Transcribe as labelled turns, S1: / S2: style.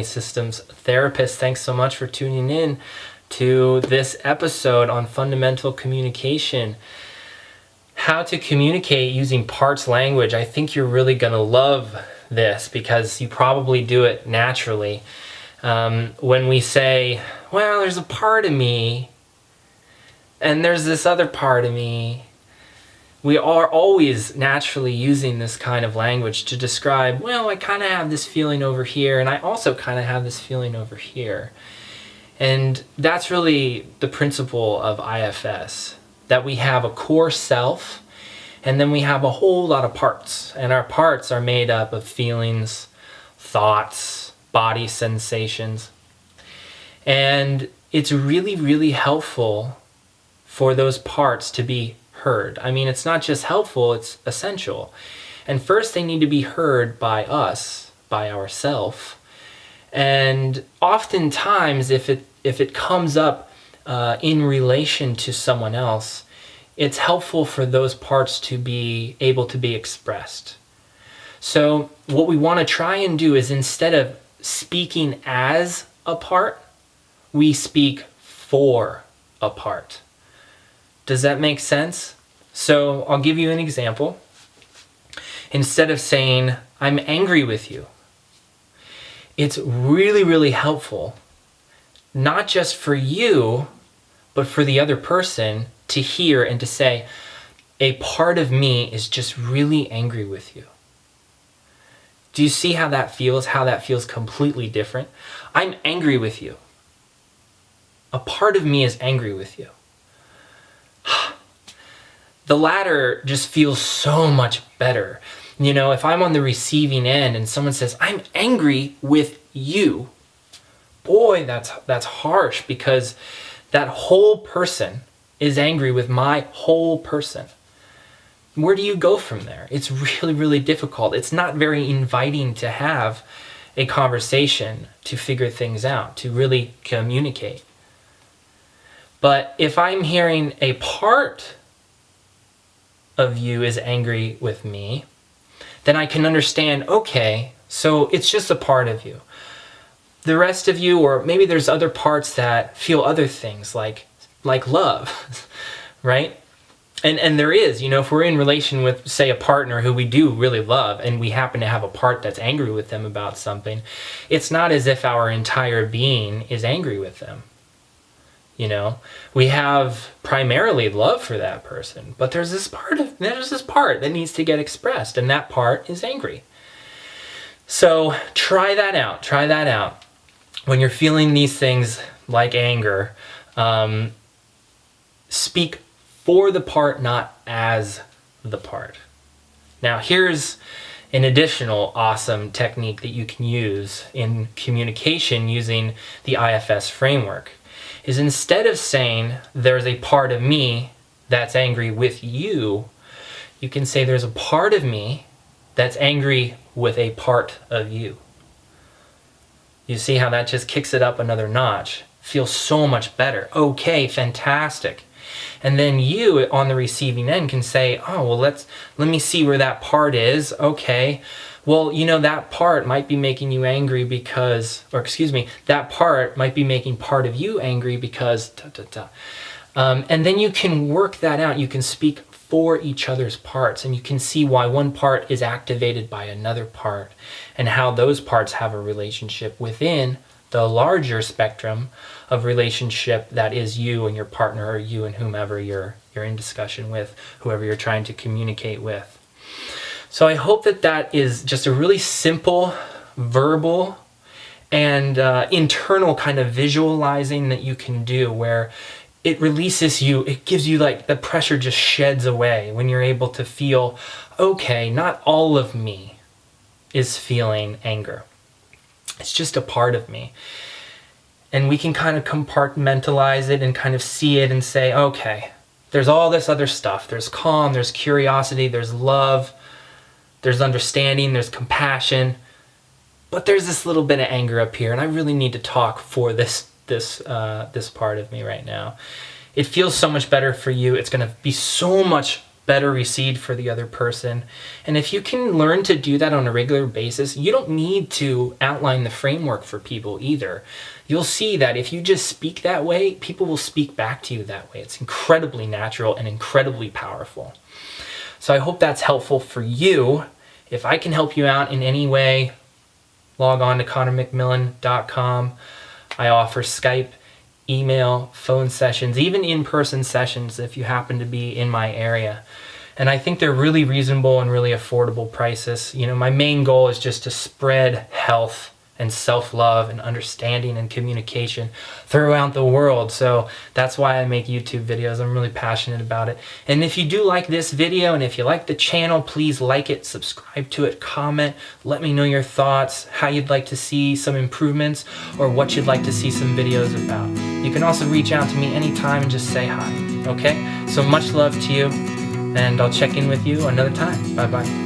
S1: Systems therapist. Thanks so much for tuning in to this episode on fundamental communication. How to communicate using parts language. I think you're really going to love this because you probably do it naturally. When we say, well, there's a part of me and there's this other part of me, we are always naturally using this kind of language to describe, well, I kind of have this feeling over here, and I also kind of have this feeling over here. And that's really the principle of IFS, that we have a core self, and then we have a whole lot of parts. And our parts are made up of feelings, thoughts, body sensations. And it's really, really helpful for those parts to be heard. I mean, it's not just helpful, it's essential. And first they need to be heard by us, by ourselves. And oftentimes if it comes up in relation to someone else, it's helpful for those parts to be able to be expressed. So what we want to try and do is, instead of speaking as a part, we speak for a part. Does that make sense? So I'll give you an example. Instead of saying, I'm angry with you, it's really, really helpful, not just for you, but for the other person to hear and to say, a part of me is just really angry with you. Do you see how that feels? How that feels completely different? I'm angry with you. A part of me is angry with you. The latter just feels so much better. You know, if I'm on the receiving end and someone says, I'm angry with you, boy, that's harsh, because that whole person is angry with my whole person. Where do you go from there? It's really, really difficult. It's not very inviting to have a conversation, to figure things out, to really communicate. But if I'm hearing a part of you is angry with me, then I can understand, okay, so it's just a part of you. The rest of you, or maybe there's other parts that feel other things, like love, right? And there is, you know, if we're in relation with, say, a partner who we do really love, and we happen to have a part that's angry with them about something, it's not as if our entire being is angry with them. You know, we have primarily love for that person, but there's this part that needs to get expressed, and that part is angry. So try that out. When you're feeling these things like anger, speak for the part, not as the part. Now here's an additional awesome technique that you can use in communication using the IFS framework. Is, instead of saying there's a part of me that's angry with you, you can say there's a part of me that's angry with a part of you. You see how that just kicks it up another notch? Feels so much better. Okay, fantastic. And then you on the receiving end can say, oh, well, let me see where that part is. Okay. Well, you know, that part might be making you angry because, that part might be making part of you angry because, and then you can work that out. You can speak for each other's parts, and you can see why one part is activated by another part, and how those parts have a relationship within the larger spectrum of relationship that is you and your partner, or you and whomever you're in discussion with, whoever you're trying to communicate with. So I hope that is just a really simple, verbal, and internal kind of visualizing that you can do, where it releases you, it gives you, like, the pressure just sheds away when you're able to feel, okay, not all of me is feeling anger. It's just a part of me. And we can kind of compartmentalize it and kind of see it and say, okay, there's all this other stuff. There's calm, there's curiosity, there's love, there's understanding, there's compassion, but there's this little bit of anger up here, and I really need to talk for this part of me right now. It feels so much better for you. It's going to be so much better received for the other person. And if you can learn to do that on a regular basis, you don't need to outline the framework for people either. You'll see that if you just speak that way, people will speak back to you that way. It's incredibly natural and incredibly powerful. So I hope that's helpful for you. If I can help you out in any way, log on to connormcmillan.com. I offer Skype, email, phone sessions, even in-person sessions if you happen to be in my area. And I think they're really reasonable and really affordable prices. You know, my main goal is just to spread health and self-love and understanding and communication throughout the world. So that's why I make YouTube videos. I'm really passionate about it. And if you do like this video and if you like the channel, please like it, subscribe to it, comment, let me know your thoughts, how you'd like to see some improvements, or what you'd like to see some videos about. You can also reach out to me anytime and just say hi, okay? So much love to you, and I'll check in with you another time. Bye-bye.